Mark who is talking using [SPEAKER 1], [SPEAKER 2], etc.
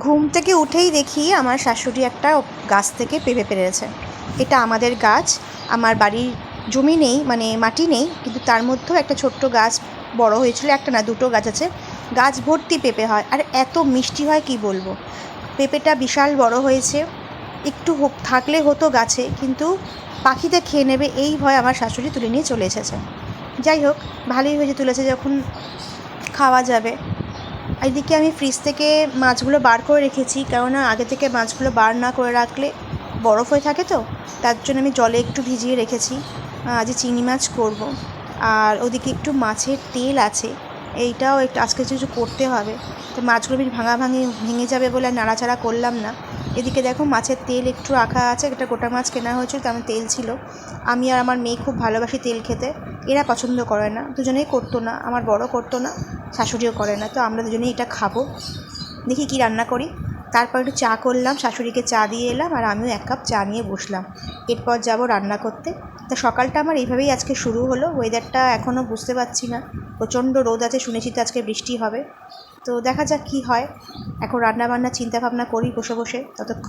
[SPEAKER 1] ঘুম থেকে উঠেই দেখি আমার শাশুড়ি একটা গাছ থেকে পেঁপে পেড়েছে। এটা আমাদের গাছ, আমার বাড়ির জমি নেই, মানে মাটি নেই, কিন্তু তার মধ্যেও একটা ছোট্ট গাছ বড় হয়েছিল। একটা না, দুটো গাছ আছে। গাছ ভর্তি পেঁপে হয়, আর এত মিষ্টি হয় কি বলবো। পেঁপেটা বিশাল বড় হয়েছে, একটু থাকলে হতো গাছে, কিন্তু পাখিতে খেয়ে নেবে এই ভয় আমার শাশুড়ি তুলে নিয়ে চলে এসেছে। যাই হোক, ভালোই হয়েছে, তুলেছে যখন খাওয়া যাবে। এদিকে আমি ফ্রিজ থেকে মাছগুলো বার করে রেখেছি, কেননা আগে থেকে মাছগুলো বার না করে রাখলে বরফ হয়ে থাকে, তো তার জন্য আমি জলে একটু ভিজিয়ে রেখেছি। আজ চিংড়ি মাছ করব। আর ওদিকে একটু মাছের তেল আছে, এইটাও একটু আজকে কিছু করতে হবে। তো মাছগুলো বেশ ভেঙে যাবে বলে নাড়াচাড়া করলাম না। এদিকে দেখো মাছের তেল একটু রাখা আছে, একটা গোটা মাছ কেনা হয়েছিল, তেমন তেল ছিল। আমি আর আমার মেয়ে খুব ভালোবাসি তেল খেতে, এরা পছন্দ করে না, দুজনেই করতো না, আমার বড় করতো না, শাশুড়িও করে না, তো আমরা দুজনেই এটা খাবো। দেখি কি রান্না করি। তারপর একটু চা করলাম, শাশুড়িকে চা দিয়ে এলাম, আর আমিও 1 কাপ চা নিয়ে বসলাম। এরপর যাব রান্না করতে। তা সকালটা আমার এইভাবেই আজকে শুরু হলো। ওয়েদারটা এখনও বুঝতে পারছি না, প্রচণ্ড রোদ আছে, শুনেছি তো আজকে বৃষ্টি হবে। তো দেখা যাক কী হয়। এখন রান্নাবান্নার চিন্তাভাবনা করি বসে বসে ততক্ষণ।